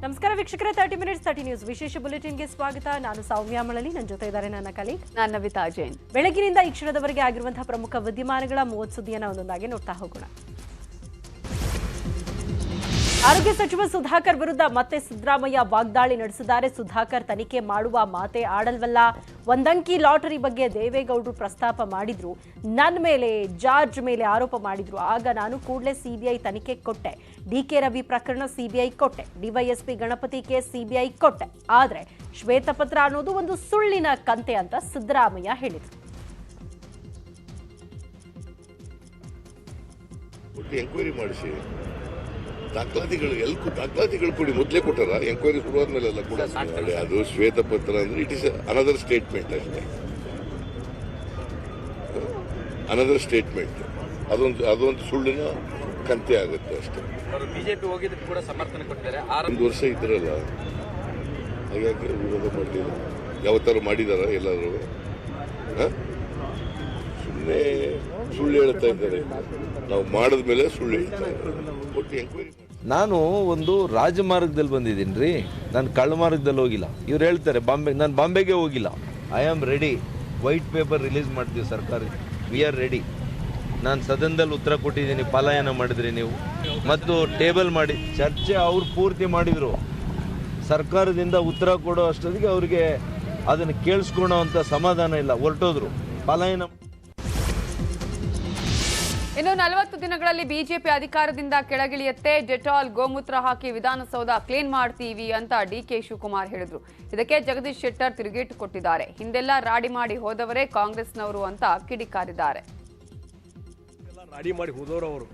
ನಮಸ್ಕಾರ ವೀಕ್ಷಕರೇ, 30 minutes 30 news ವಿಶೇಷ ಬುಲೆಟಿನ್ಗೆ ಸ್ವಾಗತ. ನಾನು ಸೌಮ್ಯ ಮಳಲಿ, ನನ್ನ ಜೊತೆ ಇದ್ದಾರೆ ನನ್ನ ಕಲೀಗ್ ನಾನು ನವಿತಾ ಜೈನ್. ಬೆಳಗಿನಿಂದ ಈ ಕ್ಷಣದವರೆಗೆ ಆಗಿರುವಂತಹ ಪ್ರಮುಖ ವಿದ್ಯಮಾನಗಳ 30 ಸುದ್ದಿಯನ್ನು ಒಂದೊಂದಾಗಿ ನೋಡ್ತಾ ಹೋಗೋಣ. ಆರೋಗ್ಯ ಸಚಿವ ಸುಧಾಕರ್ ವಿರುದ್ಧ ಮತ್ತೆ ಸಿದ್ದರಾಮಯ್ಯ ವಾಗ್ದಾಳಿ ನಡೆಸಿದ್ದಾರೆ. ಸುಧಾಕರ್ ತನಿಖೆ ಮಾಡುವ ಮಾತೆ ಆಡಲ್ವಲ್ಲ, ಒಂದಂಕಿ ಲಾಟರಿ ಬಗ್ಗೆ ದೇವೇಗೌಡರು ಪ್ರಸ್ತಾಪ ಮಾಡಿದ್ರು, ನನ್ನ ಮೇಲೆ ಜಾರ್ಜ್ ಮೇಲೆ ಆರೋಪ ಮಾಡಿದ್ರು. ಆಗ ನಾನು ಕೂಡಲೇ ಸಿಬಿಐ ತನಿಖೆ ಕೊಟ್ಟೆ. ಡಿಕೆ ರವಿ ಪ್ರಕರಣ ಸಿಬಿಐ ಕೊಟ್ಟೆ, ಡಿವೈಎಸ್ಪಿ ಗಣಪತಿ ಕೇಸ್ ಸಿಬಿಐ ಕೊಟ್ಟೆ. ಆದ್ರೆ ಶ್ವೇತಪತ್ರ ಅನ್ನೋದು ಒಂದು ಸುಳ್ಳಿನ ಕಂತೆ ಅಂತ ಸಿದ್ದರಾಮಯ್ಯ ಹೇಳಿದ್ರು. ಎಂಕ್ವೈರಿ ಮಾಡಿಸಿ ದಾಖಲಾತಿಗಳು ಕೊಡಿ. ಮೊದಲೇ ಕೊಟ್ಟಾರ ಎಂಕ್ವೈರಿ ಶುರುವಾದ ಮೇಲೆಲ್ಲ ಕೂಡ ಅದು ಶ್ವೇತಪತ್ರ ಅಂದ್ರೆ ಇಟ್ ಇಸ್ ಅನದರ್ ಸ್ಟೇಟ್ಮೆಂಟ್ ಅಷ್ಟೇ. ಅನದರ್ ಸ್ಟೇಟ್ಮೆಂಟ್ ಅದೊಂದು ಸುಳ್ಳಿನ ಕಂತೆ ಆಗುತ್ತೆ ಅಷ್ಟೇ. ಬಿಜೆಪಿ ಹೋಗಿದ್ದಕ್ಕೆ ಕೂಡ ಸಮರ್ಥನೆ ಕೊಟ್ಟಿದ್ದಾರೆ. 1 ವರ್ಷ ಇದ್ರಲ್ಲ, ಹಾಗಾಗಿ ವಿರೋಧ ಮಾಡಲಿಲ್ಲ. ಯಾವತ್ತಾರು ಮಾಡಿದಾರ ಎಲ್ಲಾದ್ರು? ಸುಮ್ಮನೆ ಸುಳ್ಳು ಹೇಳ್ತಾ ಇದ್ದಾರೆ. ನಾವು ಮಾಡಿದ ಮೇಲೆ ಸುಳ್ಳು ಹೇಳ್ತಾ ಇದ್ದಾರೆ. ಎಂಕ್ವೈರಿ ನಾನು ಒಂದು ರಾಜಮಾರ್ಗದಲ್ಲಿ ಬಂದಿದ್ದೀನಿ ರೀ, ನಾನು ಕಳ್ಳ ಮಾರ್ಗದಲ್ಲಿ ಹೋಗಿಲ್ಲ. ಇವ್ರು ಹೇಳ್ತಾರೆ ನಾನು ಬಾಂಬೆಗೆ ಹೋಗಿಲ್ಲ. I am ready. White paper release ಮಾಡ್ತೀವಿ ಸರ್ಕಾರ, ವಿ ಆರ್ ರೆಡಿ. ನಾನು ಸದನದಲ್ಲಿ ಉತ್ತರ ಕೊಟ್ಟಿದ್ದೀನಿ, ಪಲಾಯನ ಮಾಡಿದ್ರಿ ನೀವು ಮತ್ತು ಟೇಬಲ್ ಮಾಡಿ ಚರ್ಚೆ ಅವ್ರು ಪೂರ್ತಿ ಮಾಡಿದರು. ಸರ್ಕಾರದಿಂದ ಉತ್ತರ ಕೊಡೋ ಅಷ್ಟೊತ್ತಿಗೆ ಅವ್ರಿಗೆ ಅದನ್ನು ಕೇಳಿಸ್ಕೊಳೋ ಅಂಥ ಸಮಾಧಾನ ಇಲ್ಲ, ಹೊರಟೋದ್ರು ಪಲಾಯನ. ಇನ್ನು 40 ದಿನಗಳಲ್ಲಿ ಬಿಜೆಪಿ ಅಧಿಕಾರದಿಂದ ಕೆಳಗಿಳಿಯುತ್ತೆ. ಡೆಟಾಲ್ ಗೋಮೂತ್ರ ಹಾಕಿ ವಿಧಾನಸೌಧ ಕ್ಲೀನ್ ಮಾಡ್ತೀವಿ ಅಂತ ಡಿಕೆ ಶಿವಕುಮಾರ್ ಹೇಳಿದ್ರು. ಇದಕ್ಕೆ ಜಗದೀಶ್ ಶೆಟ್ಟರ್ ತಿರುಗೇಟು ಕೊಟ್ಟಿದ್ದಾರೆ. ಹಿಂದೆಲ್ಲ ರಾಡಿ ಮಾಡಿ ಹೋದವರೇ ಕಾಂಗ್ರೆಸ್ನವರು ಅಂತ ಕಿಡಿಕಾರಿದ್ದಾರೆ. ರಾಡಿ ಮಾಡಿ ಹೋದವರು ಅವರು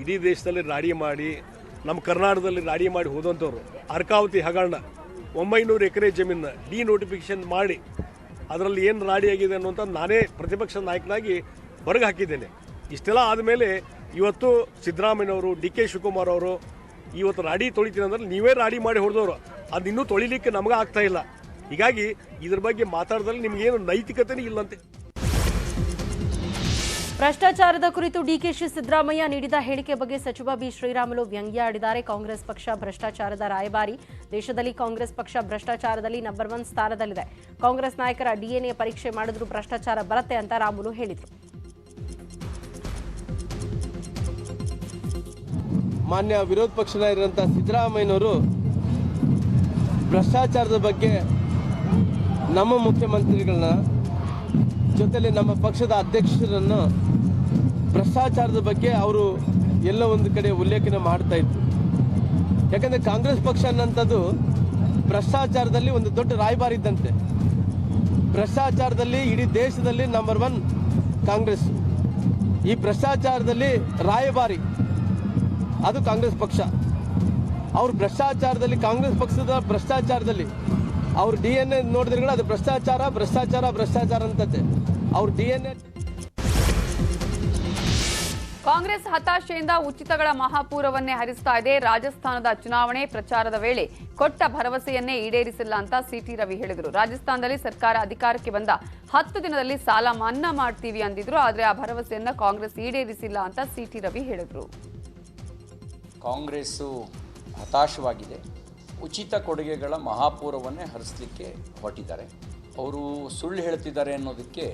ಇಡೀ ದೇಶದಲ್ಲಿ ರಾಡಿ ಮಾಡಿ, ನಮ್ಮ ಕರ್ನಾಟಕದಲ್ಲಿ ರಾಡಿ ಮಾಡಿ ಹೋದಂಥವ್ರು. ಅರ್ಕಾವತಿ ಹಗರಣ 900 ಎಕರೆ ಜಮೀನ ಡಿನೋಟಿಫಿಕೇಶನ್ ಮಾಡಿ ಅದರಲ್ಲಿ ಏನು ರಾಡಿ ಆಗಿದೆ ಅನ್ನುವಂಥ ನಾನೇ ಪ್ರತಿಪಕ್ಷ ನಾಯಕನಾಗಿ ಹೊರಗೆ ಹಾಕಿದ್ದೇನೆ. ಇಷ್ಟೆಲ್ಲ ಆದಮೇಲೆ ಇವತ್ತು ಸಿದ್ದರಾಮಯ್ಯನವರು, ಡಿ ಕೆ ಶಿವಕುಮಾರ್ ಅವರು ಇವತ್ತು ರಾಡಿ ತೊಳಿತೀನಿ ಅಂದ್ರೆ ನೀವೇ ರಾಡಿ ಮಾಡಿ ಹೊಡೆದವರು, ಅದು ಇನ್ನೂ ತೊಳಿಲಿಕ್ಕೆ ನಮಗೆ ಆಗ್ತಾ ಇಲ್ಲ. ಹೀಗಾಗಿ ಇದ್ರ ಬಗ್ಗೆ ಮಾತಾಡಿದಲ್ಲಿ ನಿಮಗೇನು ನೈತಿಕತೆನೇ ಇಲ್ಲಂತೆ. ಭ್ರಷ್ಟಾಚಾರದ ಕುರಿತು ಡಿಕೆಶಿ ಸಿದ್ದರಾಮಯ್ಯ ನೀಡಿದ ಹೇಳಿಕೆ ಬಗ್ಗೆ ಸಚಿವ ಬಿ ಶ್ರೀರಾಮುಲು ವ್ಯಂಗ್ಯಾಡಿದ್ದಾರೆ. ಕಾಂಗ್ರೆಸ್ ಪಕ್ಷ ಭ್ರಷ್ಟಾಚಾರದ ರಾಯಭಾರಿ. ದೇಶದಲ್ಲಿ ಕಾಂಗ್ರೆಸ್ ಪಕ್ಷ ಭ್ರಷ್ಟಾಚಾರದಲ್ಲಿ ನಂಬರ್ 1 ಸ್ಥಾನದಲ್ಲಿದೆ. ಕಾಂಗ್ರೆಸ್ ನಾಯಕರ ಡಿಎನ್ಎ ಪರೀಕ್ಷೆ ಮಾಡಿದ್ರೂ ಭ್ರಷ್ಟಾಚಾರ ಬರುತ್ತೆ ಅಂತ ರಾಮುಲು ಹೇಳಿದರು. ಮಾನ್ಯ ವಿರೋಧ ಪಕ್ಷ ನಾಯಕರಂತ ಸಿದ್ದರಾಮಯ್ಯನವರು ಭ್ರಷ್ಟಾಚಾರದ ಬಗ್ಗೆ ನಮ್ಮ ಮುಖ್ಯಮಂತ್ರಿಗಳನ್ನ ಜೊತೆಲಿ ನಮ್ಮ ಪಕ್ಷದ ಅಧ್ಯಕ್ಷರನ್ನು ಭ್ರಷ್ಟಾಚಾರದ ಬಗ್ಗೆ ಅವರು ಎಲ್ಲ ಒಂದು ಕಡೆ ಉಲ್ಲೇಖನ ಮಾಡ್ತಾ ಇದ್ರು. ಯಾಕಂದರೆ ಕಾಂಗ್ರೆಸ್ ಪಕ್ಷ ಅನ್ನೋಂಥದ್ದು ಭ್ರಷ್ಟಾಚಾರದಲ್ಲಿ ಒಂದು ದೊಡ್ಡ ರಾಯಭಾರಿ ಇದ್ದಂತೆ. ಭ್ರಷ್ಟಾಚಾರದಲ್ಲಿ ಇಡೀ ದೇಶದಲ್ಲಿ ನಂಬರ್ 1 ಕಾಂಗ್ರೆಸ್. ಈ ಭ್ರಷ್ಟಾಚಾರದಲ್ಲಿ ರಾಯಭಾರಿ ಅದು ಕಾಂಗ್ರೆಸ್ ಪಕ್ಷ. ಅವ್ರು ಭ್ರಷ್ಟಾಚಾರದಲ್ಲಿ, ಕಾಂಗ್ರೆಸ್ ಪಕ್ಷದ ಭ್ರಷ್ಟಾಚಾರದಲ್ಲಿ ಅವ್ರ DNA ನೋಡಿದ್ರೆ ಅದು ಭ್ರಷ್ಟಾಚಾರ ಅಂತತೆ ಅವ್ರ DNA. ಕಾಂಗ್ರೆಸ್ ಹತಾಶೆಯಿಂದ ಉಚಿತಗಳ ಮಹಾಪೂರವನ್ನೇ ಹರಿಸ್ತಾ ಇದೆ. ರಾಜಸ್ಥಾನದ ಚುನಾವಣೆ ಪ್ರಚಾರದ ವೇಳೆ ಕೊಟ್ಟ ಭರವಸೆಯನ್ನೇ ಈಡೇರಿಸಿಲ್ಲ ಅಂತ ಸಿಟಿ ರವಿ ಹೇಳಿದರು. ರಾಜಸ್ಥಾನದಲ್ಲಿ ಸರ್ಕಾರ ಅಧಿಕಾರಕ್ಕೆ ಬಂದ 10 ದಿನದಲ್ಲಿ ಸಾಲ ಮನ್ನಾ ಮಾಡ್ತೀವಿ ಅಂದಿದ್ರು. ಆದರೆ ಆ ಭರವಸೆಯನ್ನ ಕಾಂಗ್ರೆಸ್ ಈಡೇರಿಸಿಲ್ಲ ಅಂತ ಸಿಟಿ ರವಿ ಹೇಳಿದರು. ಕಾಂಗ್ರೆಸ್ಸು ಹತಾಶವಾಗಿದೆ. ಉಚಿತ ಕೊಡುಗೆಗಳ ಮಹಾಪೂರವನ್ನೇ ಹರಿಸಲಿಕ್ಕೆ ಹೊರಟಿದ್ದಾರೆ. ಅವರು ಸುಳ್ಳು ಹೇಳ್ತಿದ್ದಾರೆ ಅನ್ನೋದಕ್ಕೆ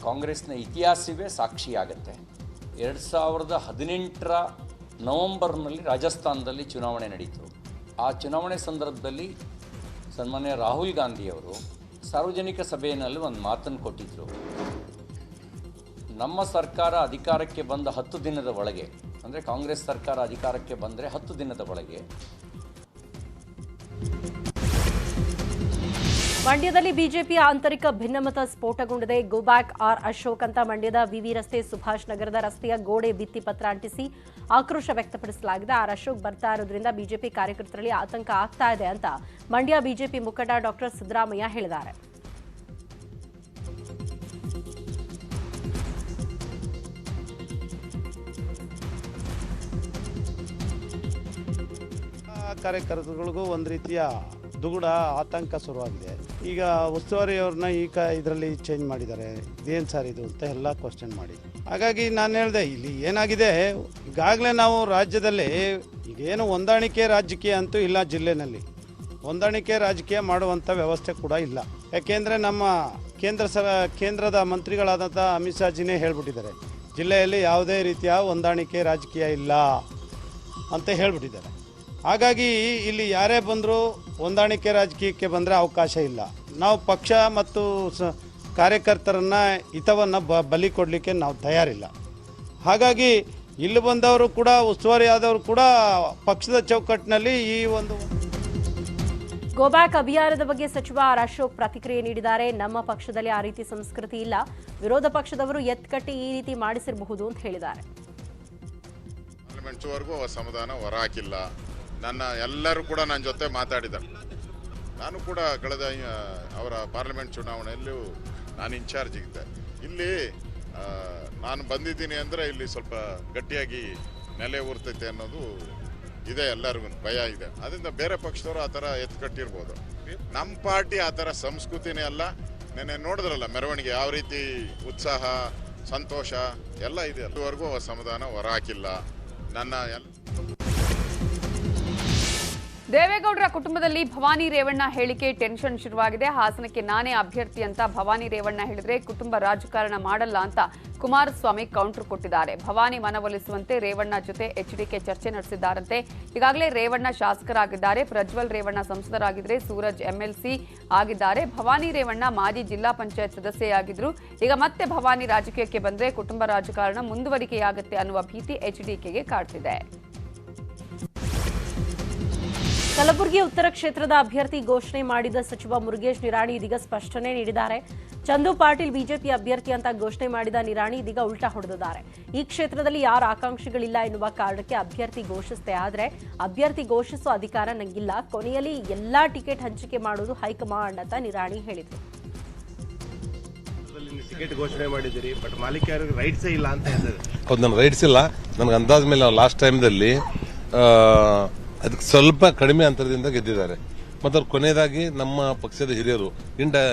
ಕಾಂಗ್ರೆಸ್ನ ಇತಿಹಾಸವೇ ಸಾಕ್ಷಿಯಾಗತ್ತೆ. 2018ರ ನವೆಂಬರ್ನಲ್ಲಿ ರಾಜಸ್ಥಾನದಲ್ಲಿ ಚುನಾವಣೆ ನಡೀತು. ಆ ಚುನಾವಣೆ ಸಂದರ್ಭದಲ್ಲಿ ಸನ್ಮಾನ್ಯ ರಾಹುಲ್ ಗಾಂಧಿಯವರು ಸಾರ್ವಜನಿಕ ಸಭೆಯಲ್ಲಿ ಒಂದು ಮಾತನ್ನು ಕೊಟ್ಟಿದ್ದರು. ನಮ್ಮ ಸರ್ಕಾರ ಅಧಿಕಾರಕ್ಕೆ ಬಂದ 10 ದಿನದ ಒಳಗೆ, ಅಂದರೆ ಕಾಂಗ್ರೆಸ್ ಸರ್ಕಾರ ಅಧಿಕಾರಕ್ಕೆ ಬಂದರೆ 10 ದಿನದ ಒಳಗೆ. ಮಂಡ್ಯದಲ್ಲಿ ಬಿಜೆಪಿಯ ಆಂತರಿಕ ಭಿನ್ನಮತ ಸ್ಫೋಟಗೊಂಡಿದೆ. ಗೋ ಬ್ಯಾಕ್ ಆರ್ ಅಶೋಕ್ ಅಂತ ಮಂಡ್ಯದ ವಿವಿ ರಸ್ತೆ, ಸುಭಾಷ್ ನಗರದ ರಸ್ತೆಯ ಗೋಡೆ ಭಿತ್ತಿ ಪತ್ರ ಅಂಟಿಸಿ ಆಕ್ರೋಶ ವ್ಯಕ್ತಪಡಿಸಲಾಗಿದೆ. ಆರ್ ಅಶೋಕ್ ಬರ್ತಾ ಇರೋದ್ರಿಂದ ಬಿಜೆಪಿ ಕಾರ್ಯಕರ್ತರಲ್ಲಿ ಆತಂಕ ಆಗ್ತಾ ಇದೆ ಅಂತ ಮಂಡ್ಯ ಬಿಜೆಪಿ ಮುಖಂಡ ಡಾಕ್ಟರ್ ಸಿದ್ದರಾಮಯ್ಯ ಹೇಳಿದ್ದಾರೆ. ಕಾರ್ಯಕರ್ತರಿಗೂ ಒಂದು ರೀತಿಯ ದುಗುಡ ಆತಂಕ ಶುರುವಾಗಿದೆ. ಈಗ ಉಸ್ತುವಾರಿಯವ್ರನ್ನ ಇದರಲ್ಲಿ ಚೇಂಜ್ ಮಾಡಿದ್ದಾರೆ, ಇದೇನು ಸರ್ ಇದು ಅಂತ ಎಲ್ಲ ಕ್ವಶನ್ ಮಾಡಿ. ಹಾಗಾಗಿ ನಾನು ಹೇಳಿದೆ, ಇಲ್ಲಿ ಏನಾಗಿದೆ, ಈಗಾಗಲೇ ನಾವು ರಾಜ್ಯದಲ್ಲಿ ಈಗೇನು ಹೊಂದಾಣಿಕೆ ರಾಜಕೀಯ ಅಂತೂ ಇಲ್ಲ ಜಿಲ್ಲೆನಲ್ಲಿ. ಹೊಂದಾಣಿಕೆ ರಾಜಕೀಯ ಮಾಡುವಂಥ ವ್ಯವಸ್ಥೆ ಕೂಡ ಇಲ್ಲ. ಯಾಕೆಂದರೆ ನಮ್ಮ ಕೇಂದ್ರದ ಮಂತ್ರಿಗಳಾದಂಥ ಅಮಿತ್ ಶಾಜಿನೇ ಹೇಳ್ಬಿಟ್ಟಿದ್ದಾರೆ, ಜಿಲ್ಲೆಯಲ್ಲಿ ಯಾವುದೇ ರೀತಿಯ ಹೊಂದಾಣಿಕೆ ರಾಜಕೀಯ ಇಲ್ಲ ಅಂತ ಹೇಳ್ಬಿಟ್ಟಿದ್ದಾರೆ. ಹಾಗಾಗಿ ಇಲ್ಲಿ ಯಾರೇ ಬಂದರೂ ಹೊಂದಾಣಿಕೆ ರಾಜಕೀಯಕ್ಕೆ ಬಂದರೆ ಅವಕಾಶ ಇಲ್ಲ. ನಾವು ಪಕ್ಷ ಮತ್ತು ಕಾರ್ಯಕರ್ತರನ್ನು ಹಿತವನ್ನು ಬಲಿ ಕೊಡಲಿಕ್ಕೆ ನಾವು ತಯಾರಿಲ್ಲ. ಹಾಗಾಗಿ ಇಲ್ಲಿ ಬಂದವರು ಕೂಡ, ಉಸ್ತುವಾರಿ ಆದವರು ಕೂಡ ಪಕ್ಷದ ಚೌಕಟ್ಟಿನಲ್ಲಿ ಈ ಒಂದು ಗೋಬ್ಯಾಕ್ ಅಭಿಯಾನದ ಬಗ್ಗೆ ಸಚಿವ ಆರ್ ಅಶೋಕ್ ಪ್ರತಿಕ್ರಿಯೆ ನೀಡಿದ್ದಾರೆ. ನಮ್ಮ ಪಕ್ಷದಲ್ಲಿ ಆ ರೀತಿ ಸಂಸ್ಕೃತಿ ಇಲ್ಲ, ವಿರೋಧ ಪಕ್ಷದವರು ಎತ್ಕಟ್ಟಿ ಈ ರೀತಿ ಮಾಡಿಸಿರಬಹುದು ಅಂತ ಹೇಳಿದ್ದಾರೆ. ಪಾರ್ಲಿಮೆಂಟ್ವರೆಗೂ ಅಸಮಾಧಾನ ಹೊರ ಹಾಕಿಲ್ಲ. ಎಲ್ಲರೂ ಕೂಡ ನನ್ನ ಜೊತೆ ಮಾತಾಡಿದ್ದಾರೆ. ನಾನು ಕೂಡ ಕಳೆದ ಅವರ ಪಾರ್ಲಿಮೆಂಟ್ ಚುನಾವಣೆಯಲ್ಲೂ ನಾನು ಇನ್ಚಾರ್ಜ್ ಇದ್ದೆ. ಇಲ್ಲಿ ನಾನು ಬಂದಿದ್ದೀನಿ ಅಂದರೆ ಇಲ್ಲಿ ಸ್ವಲ್ಪ ಗಟ್ಟಿಯಾಗಿ ನೆಲೆ ಊರ್ತೈತೆ ಅನ್ನೋದು ಇದೆ, ಎಲ್ಲರಿಗೂ ಭಯ ಇದೆ. ಅದರಿಂದ ಬೇರೆ ಪಕ್ಷದವರು ಆ ಥರ ಎತ್ಕಟ್ಟಿರ್ಬೋದು. ನಮ್ಮ ಪಾರ್ಟಿ ಆ ಥರ ಸಂಸ್ಕೃತಿನೇ ಅಲ್ಲ. ನೆನ್ನೆ ನೋಡಿದ್ರಲ್ಲ ಮೆರವಣಿಗೆ ಯಾವ ರೀತಿ ಉತ್ಸಾಹ, ಸಂತೋಷ ಎಲ್ಲ ಇದೆ. ಅಲ್ಲಿವರೆಗೂ ಅಸಮಾಧಾನ ಹೊರ ಹಾಕಿಲ್ಲ. ದೇವೇಗೌಡರ ಕುಟುಂಬದಲ್ಲಿ ಭವಾನಿ ರೇವಣ್ಣ ಹೇಳಿಕೆ ಟೆನ್ಷನ್ ಶುರುವಾಗಿದೆ. ಹಾಸನಕ್ಕೆ ನಾನೇ ಅಭ್ಯರ್ಥಿ ಅಂತ ಭವಾನಿ ರೇವಣ್ಣ ಹೇಳಿದ್ರೆ ಕುಟುಂಬ ರಾಜಕಾರಣ ಮಾಡಲ್ಲ ಅಂತ ಕುಮಾರಸ್ವಾಮಿ ಕೌಂಟರ್ ಕೊಟ್ಟಿದ್ದಾರೆ. ಭವಾನಿ ಮನವೊಲಿಸುವಂತೆ ರೇವಣ್ಣ ಜೊತೆ ಎಚ್ಡಿಕೆ ಚರ್ಚೆ ನಡೆಸಿದ್ದಾರಂತೆ. ಈಗಾಗಲೇ ರೇವಣ್ಣ ಶಾಸಕರಾಗಿದ್ದಾರೆ, ಪ್ರಜ್ವಲ್ ರೇವಣ್ಣ ಸಂಸದರಾಗಿದ್ರೆ, ಸೂರಜ್ ಎಂಎಲ್ಸಿ ಆಗಿದ್ದಾರೆ. ಭವಾನಿ ರೇವಣ್ಣ ಮಾಜಿ ಜಿಲ್ಲಾ ಪಂಚಾಯತ್ ಸದಸ್ಯೆಯಾಗಿದ್ರು. ಈಗ ಮತ್ತೆ ಭವಾನಿ ರಾಜಕೀಯಕ್ಕೆ ಬಂದ್ರೆ ಕುಟುಂಬ ರಾಜಕಾರಣ ಮುಂದುವರಿಕೆಯಾಗುತ್ತೆ ಅನ್ನುವ ಭೀತಿ ಎಚ್ಡಿಕೆಗೆ ಕಾಡ್ತಿದೆ. ಕಲಬುರಗಿ ಉತ್ತರ ಕ್ಷೇತ್ರದ ಅಭ್ಯರ್ಥಿ ಘೋಷಣೆ ಮಾಡಿದ ಸಚಿವ ಮುರುಗೇಶ್ ನಿರಾಣಿ ಇದೀಗ ಸ್ಪಷ್ಟನೆ ನೀಡಿದ್ದಾರೆ. ಚಂದು ಪಾಟೀಲ್ ಬಿಜೆಪಿ ಅಭ್ಯರ್ಥಿ ಅಂತ ಘೋಷಣೆ ಮಾಡಿದ ನಿರಾಣಿ ಇದೀಗ ಉಲ್ಟಾ ಹೊಡೆದಿದ್ದಾರೆ. ಈ ಕ್ಷೇತ್ರದಲ್ಲಿ ಯಾರ ಆಕಾಂಕ್ಷಿಗಳಿಲ್ಲ ಎನ್ನುವ ಕಾರಣಕ್ಕೆ ಅಭ್ಯರ್ಥಿ ಘೋಷಿಸಿದೆ. ಆದರೆ ಅಭ್ಯರ್ಥಿ ಘೋಷಿಸುವ ಅಧಿಕಾರ ನಂಗಿಲ್ಲ, ಕೊನೆಯಲ್ಲಿ ಎಲ್ಲಾ ಟಿಕೆಟ್ ಹಂಚಿಕೆ ಮಾಡುವುದು ಹೈಕಮಾಂಡ್ ಅಂತ ನಿರಾಣಿ ಹೇಳಿದರು. ಟಿಕೆಟ್ ಘೋಷಣೆ ಮಾಡಿದಿರಿ, ಬಟ್ ಮಾಲೀಕರಿಗೆ ರೈಟ್ಸೇ ಇಲ್ಲ ಅಂತ ಹೇಳಿದ್ರು. ಹೌದು, ನನ್ನ ರೈಟ್ಸ್ ಇಲ್ಲ. ನನಗೆ ಅಂದಾಜ್ ಮೇಲೆ ಲಾಸ್ಟ್ ಟೈಮ್ದಲ್ಲಿ ಅದಕ್ಕೆ ಸ್ವಲ್ಪ ಕಡಿಮೆ ಅಂತರದಿಂದ ಗೆದ್ದಿದ್ದಾರೆ. ಮತ್ತು ಅವ್ರು ಕೊನೆಯದಾಗಿ ನಮ್ಮ ಪಕ್ಷದ ಹಿರಿಯರು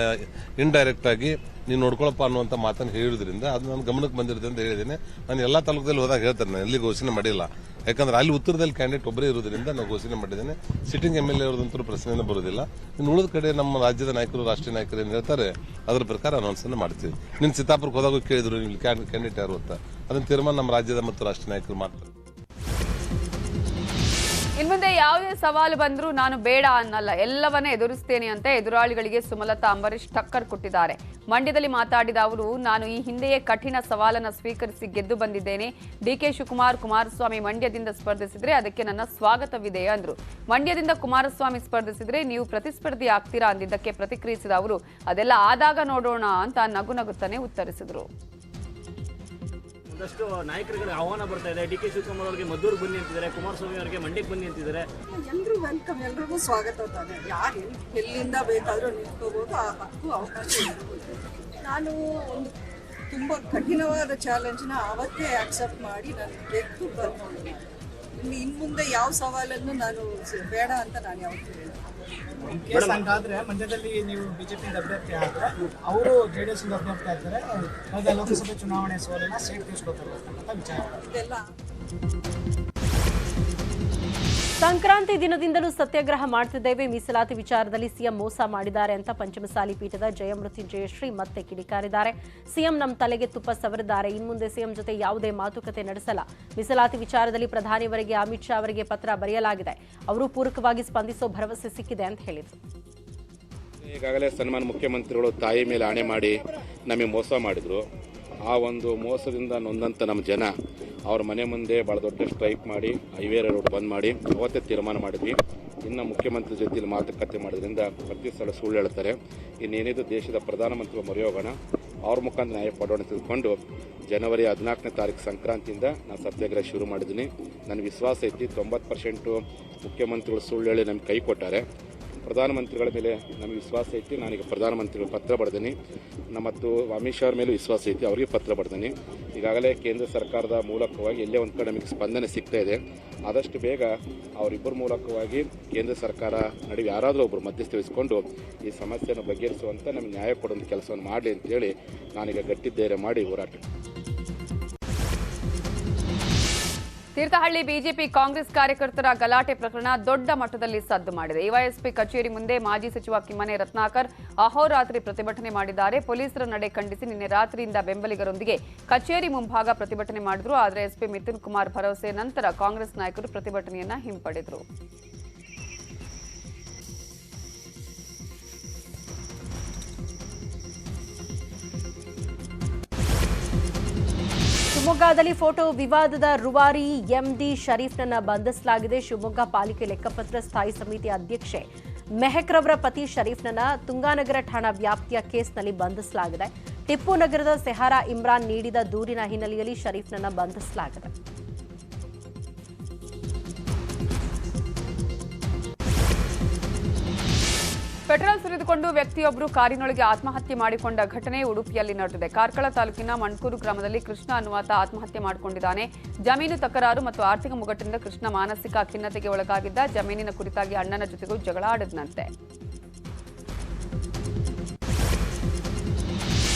ಇಂಡೈರೆಕ್ಟ್ ಆಗಿ ನೀವು ನೋಡ್ಕೊಳಪ್ಪ ಅನ್ನುವಂಥ ಮಾತನ್ನು ಹೇಳಿದ್ರಿಂದ ಅದು ನನ್ನ ಗಮನಕ್ಕೆ ಬಂದಿರುತ್ತೆ ಅಂತ ಹೇಳಿದ್ದೇನೆ. ನಾನು ಎಲ್ಲ ತಾಲೂಕದಲ್ಲಿ ಹೋದಾಗ ಹೇಳ್ತಾರೆ, ನಾನು ಎಲ್ಲಿ ಘೋಷಣೆ ಮಾಡಿಲ್ಲ. ಯಾಕಂದ್ರೆ ಅಲ್ಲಿ ಉತ್ತರದಲ್ಲಿ ಕ್ಯಾಂಡಿಡೇಟ್ ಒಬ್ಬರೇ ಇರೋದ್ರಿಂದ ನಾವು ಘೋಷಣೆ ಮಾಡಿದ್ದೇನೆ. ಸಿಟ್ಟಿಂಗ್ MLA ಅವ್ರದಂತೂ ಪ್ರಶ್ನೆನೇ ಬರೋದಿಲ್ಲ. ಇನ್ನು ಉಳಿದ ಕಡೆ ನಮ್ಮ ರಾಜ್ಯದ ನಾಯಕರು, ರಾಷ್ಟ್ರೀಯ ನಾಯಕರು ಏನು ಹೇಳ್ತಾರೆ ಅದರ ಪ್ರಕಾರ ಅನೌನ್ಸ್ ಮಾಡ್ತೀವಿ. ನಿನ್ನ ಚಿತ್ತಾಪುರಕ್ಕೆ ಹೋದಾಗ ಕೇಳಿದ್ರು ಇಲ್ಲಿ ಕ್ಯಾಂಡಿಡೇಟ್ ಯಾರು ಅಂತ, ಅದನ್ನ ತೀರ್ಮಾನ ನಮ್ಮ ರಾಜ್ಯದ ಮತ್ತು ರಾಷ್ಟ್ರೀಯ ನಾಯಕರು ಮಾಡ್ತಾರೆ. ಇನ್ಮುಂದೆ ಯಾವುದೇ ಸವಾಲು ಬಂದರೂ ನಾನು ಬೇಡ ಅನ್ನಲ್ಲ, ಎಲ್ಲವನ್ನ ಎದುರಿಸ್ತೇನೆ ಅಂತ ಎದುರಾಳಿಗಳಿಗೆ ಸುಮಲತಾ ಅಂಬರೀಶ್ ಟಕ್ಕರ್ ಕೊಟ್ಟಿದ್ದಾರೆ. ಮಂಡ್ಯದಲ್ಲಿ ಮಾತಾಡಿದ ಅವರು, ನಾನು ಈ ಹಿಂದೆಯೇ ಕಠಿಣ ಸವಾಲನ್ನು ಸ್ವೀಕರಿಸಿ ಗೆದ್ದು ಬಂದಿದ್ದೇನೆ. DK ಶಿವಕುಮಾರ್ ಕುಮಾರಸ್ವಾಮಿ ಮಂಡ್ಯದಿಂದ ಸ್ಪರ್ಧಿಸಿದ್ರೆ ಅದಕ್ಕೆ ನನ್ನ ಸ್ವಾಗತವಿದೆ ಅಂದ್ರು. ಮಂಡ್ಯದಿಂದ ಕುಮಾರಸ್ವಾಮಿ ಸ್ಪರ್ಧಿಸಿದ್ರೆ ನೀವು ಪ್ರತಿಸ್ಪರ್ಧಿ ಆಗ್ತೀರಾ ಅಂದಿದ್ದಕ್ಕೆ ಪ್ರತಿಕ್ರಿಯಿಸಿದ ಅವರು, ಅದೆಲ್ಲ ಆದಾಗ ನೋಡೋಣ ಅಂತ ನಗು ನಗುತ್ತಾನೆ ಉತ್ತರಿಸಿದರು. ಒಂದಷ್ಟು ನಾಯಕರುಗಳಿಗೆ ಆಹ್ವಾನ ಬರ್ತಾ ಇದೆ. DK ಶಿವಕುಮಾರ್ ಅವರಿಗೆ ಮದ್ದೂರು ಬನ್ನಿ ಅಂತಿದ್ದಾರೆ, ಕುಮಾರಸ್ವಾಮಿ ಅವರಿಗೆ ಮಂಡ್ಯಕ್ಕೆ ಬನ್ನಿ ಅಂತಿದ್ದಾರೆ. ಎಲ್ಲರೂ ವೆಲ್ಕಮ್, ಎಲ್ರಿಗೂ ಸ್ವಾಗತ ತಾನೆ. ಯಾರು ಎಲ್ಲಿಂದ ಬೇಕಾದರೂ ನಿಂತ್ಕೋಬಹುದು, ಆ ಹಕ್ಕು ಅವಕಾಶ ಇರ್ಬೋದು. ನಾನು ಒಂದು ತುಂಬ ಕಠಿಣವಾದ ಚಾಲೆಂಜ್ನ ಅವತ್ತೇ ಆಕ್ಸೆಪ್ಟ್ ಮಾಡಿ ನಾನು ಗೆದ್ದು ಬರ್ಕೊಂಡು ಇನ್ನು ಮುಂದೆ ಯಾವ ಸವಾಲನ್ನು ನಾನು ಬೇಡ ಅಂತ ನಾನು ಯಾವತ್ತೂ ಹೇಳಿದೆ. ಹಂಗಾದ್ರೆ ಮಂಡ್ಯದಲ್ಲಿ ನೀವು ಬಿಜೆಪಿ ಅಭ್ಯರ್ಥಿ ಆದ್ರೆ ಅವರು JDS ಅಭ್ಯರ್ಥಿ ಆಗ್ತಾರೆ, ಲೋಕಸಭೆ ಚುನಾವಣೆ ಸೋಲನ್ನ ಸೇಟ್ ತೀರ್ಸ್ಕೊತಾರೆ ಅಂತ ವಿಚಾರ. ಇದೆಲ್ಲ ಸಂಕ್ರಾಂತಿ ದಿನದಿಂದಲೂ ಸತ್ಯಾಗ್ರಹ ಮಾಡ್ತಿದ್ದೇವೆ, ಮೀಸಲಾತಿ ವಿಚಾರದಲ್ಲಿ ಸಿಎಂ ಮೋಸ ಮಾಡಿದ್ದಾರೆ ಅಂತ ಪಂಚಮಸಾಲಿ ಪೀಠದ ಜಯಮೃತ್ಯುಂಜಯಶ್ರೀ ಮತ್ತೆ ಕಿಡಿಕಾರಿದ್ದಾರೆ. ಸಿಎಂ ನಮ್ಮ ತಲೆಗೆ ತುಪ್ಪ ಸವರಿದ್ದಾರೆ, ಇನ್ಮುಂದೆ ಸಿಎಂ ಜೊತೆ ಯಾವುದೇ ಮಾತುಕತೆ ನಡೆಸಲ್ಲ. ಮೀಸಲಾತಿ ವಿಚಾರದಲ್ಲಿ ಪ್ರಧಾನಿಯವರಿಗೆ, ಅಮಿತ್ ಶಾ ಅವರಿಗೆ ಪತ್ರ ಬರೆಯಲಾಗಿದೆ, ಅವರು ಪೂರಕವಾಗಿ ಸ್ಪಂದಿಸೋ ಭರವಸೆ ಸಿಕ್ಕಿದೆ ಅಂತ ಹೇಳಿದರು. ಈಗಾಗಲೇ ಸನ್ಮಾನ್ಯ ಮುಖ್ಯಮಂತ್ರಿಗಳು ತಾಯಿ ಮೇಲೆ ಆಣೆ ಮಾಡಿ ನಮಗೆ ಮೋಸ ಮಾಡಿದ್ರು. ಆ ಒಂದು ಮೋಸದಿಂದ ನೊಂದಂಥ ನಮ್ಮ ಜನ ಅವ್ರ ಮನೆ ಮುಂದೆ ಭಾಳ ದೊಡ್ಡ ಸ್ಟ್ರೈಕ್ ಮಾಡಿ ಹೈವೇ ರೋಡ್ ಬಂದ್ ಮಾಡಿ ಅವತ್ತೇ ತೀರ್ಮಾನ ಮಾಡಿದ್ವಿ. ಇನ್ನು ಮುಖ್ಯಮಂತ್ರಿ ಜೊತೆಲಿ ಮಾತುಕತೆ ಮಾಡೋದ್ರಿಂದ ಪ್ರತಿ ಸಲ ಸುಳ್ಳು ಹೇಳ್ತಾರೆ. ಇನ್ನೇನಿದು ದೇಶದ ಪ್ರಧಾನಮಂತ್ರಿಗಳು ಮೊರೆ ಹೋಗೋಣ, ಅವ್ರ ಮುಖಾಂತರ ನ್ಯಾಯ ಪಡೋಣ ತಿಳ್ಕೊಂಡು ಜನವರಿ 14ನೇ ತಾರೀಕು ಸಂಕ್ರಾಂತಿಯಿಂದ ನಾನು ಸತ್ಯಾಗ್ರಹ ಶುರು ಮಾಡಿದ್ದೀನಿ. ನನ್ನ ವಿಶ್ವಾಸ ಐತಿ 90% ಮುಖ್ಯಮಂತ್ರಿಗಳು ಸುಳ್ಳು ಹೇಳಿ ನಮ್ಗೆ ಕೈ ಕೊಟ್ಟಾರೆ. ಪ್ರಧಾನಮಂತ್ರಿಗಳ ಮೇಲೆ ನಮಗೆ ವಿಶ್ವಾಸ ಐತಿ. ನಾನೀಗ ಪ್ರಧಾನಮಂತ್ರಿಗಳು ಪತ್ರ ಬರೆದೀನಿ, ಮತ್ತು ಅಮಿತ್ ಶಾ ಅವ್ರ ಮೇಲೂ ವಿಶ್ವಾಸ ಐತಿ, ಅವರಿಗೆ ಪತ್ರ ಬರೆದೀನಿ. ಈಗಾಗಲೇ ಕೇಂದ್ರ ಸರ್ಕಾರದ ಮೂಲಕವಾಗಿ ಎಲ್ಲೇ ಒಂದು ಕಡೆ ನಮಗೆ ಸ್ಪಂದನೆ ಸಿಗ್ತಾ ಇದೆ. ಆದಷ್ಟು ಬೇಗ ಅವರಿಬ್ಬರ ಮೂಲಕವಾಗಿ ಕೇಂದ್ರ ಸರ್ಕಾರ ನಡುವೆ ಯಾರಾದರೂ ಒಬ್ಬರು ಮಧ್ಯಸ್ಥಿ ವಹಿಸಿಕೊಂಡು ಈ ಸಮಸ್ಯೆಯನ್ನು ಬಗೆಹರಿಸುವಂಥ ನಮಗೆ ನ್ಯಾಯ ಕೊಡುವಂಥ ಕೆಲಸವನ್ನು ಮಾಡಲಿ ಅಂತೇಳಿ ನಾನೀಗ ಗಟ್ಟಿ ಧೈರ್ಯ ಮಾಡಿ ಹೋರಾಟ. ತೀರ್ಥಹಳ್ಳಿ ಬಿಜೆಪಿ ಕಾಂಗ್ರೆಸ್ ಕಾರ್ಯಕರ್ತರ ಗಲಾಟೆ ಪ್ರಕರಣ ದೊಡ್ಡ ಮಟ್ಟದಲ್ಲಿ ಸದ್ದು ಮಾಡಿದೆ. ಡಿವೈಎಸ್ಪಿ ಕಚೇರಿ ಮುಂದೆ ಮಾಜಿ ಸಚಿವ ಕಿಮ್ಮನೆ ರತ್ನಾಕರ್ ಅಹೋರಾತ್ರಿ ಪ್ರತಿಭಟನೆ ಮಾಡಿದ್ದಾರೆ. ಪೊಲೀಸರ ನಡೆ ಖಂಡಿಸಿ ನಿನ್ನೆ ರಾತ್ರಿಯಿಂದ ಬೆಂಬಲಿಗರೊಂದಿಗೆ ಕಚೇರಿ ಮುಂಭಾಗ ಪ್ರತಿಭಟನೆ ಮಾಡಿದ್ರು. ಆದರೆ ಎಸ್ಪಿ ಮಿಥುನ್ ಕುಮಾರ್ ಭರವಸೆ ನಂತರ ಕಾಂಗ್ರೆಸ್ ನಾಯಕರು ಪ್ರತಿಭಟನೆಯನ್ನ ಹಿಂಪಡೆದರು. ಶಿವಮೊಗ್ಗದಲ್ಲಿ ಫೋಟೋ ವಿವಾದದ ರೂವಾರಿ ಎಂಡಿ ಶರೀಫ್ನನ್ನ ಬಂಧಿಸಲಾಗಿದೆ. ಶಿವಮೊಗ್ಗ ಪಾಲಿಕೆ ಲೆಕ್ಕಪತ್ರ ಸ್ಥಾಯಿ ಸಮಿತಿ ಅಧ್ಯಕ್ಷೆ ಮೆಹಕ್ ರವರ ಪತಿ ಶರೀಫ್ನನ್ನ ತುಂಗಾನಗರ ಠಾಣಾ ವ್ಯಾಪ್ತಿಯ ಕೇಸ್ನಲ್ಲಿ ಬಂಧಿಸಲಾಗಿದೆ. ಟಿಪ್ಪು ನಗರದ ಸೆಹಾರಾ ಇಮ್ರಾನ್ ನೀಡಿದ ದೂರಿನ ಹಿನ್ನೆಲೆಯಲ್ಲಿ ಶರೀಫ್ನನ್ನ ಬಂಧಿಸಲಾಗಿದೆ. ಪೆಟ್ರೋಲ್ ಸುರಿದುಕೊಂಡು ವ್ಯಕ್ತಿಯೊಬ್ಬರು ಕಾರಿನೊಳಗೆ ಆತ್ಮಹತ್ಯೆ ಮಾಡಿಕೊಂಡ ಘಟನೆ ಉಡುಪಿಯಲ್ಲಿ ನಡೆದಿದೆ. ಕಾರ್ಕಳ ತಾಲೂಕಿನ ಮಣ್ಕೂರು ಗ್ರಾಮದಲ್ಲಿ ಕೃಷ್ಣ ಅನ್ನುವಾತ ಆತ್ಮಹತ್ಯೆ ಮಾಡಿಕೊಂಡಿದ್ದಾನೆ. ಜಮೀನು ತಕರಾರು ಮತ್ತು ಆರ್ಥಿಕ ಮುಗ್ಗಟ್ಟಿನಿಂದ ಕೃಷ್ಣ ಮಾನಸಿಕ ಖಿನ್ನತೆಗೆ ಒಳಗಾಗಿದ್ದ. ಜಮೀನಿನ ಕುರಿತಾಗಿ ಅಣ್ಣನ ಜೊತೆಗೂ ಜಗಳ ಆಡಿದಂತೆ.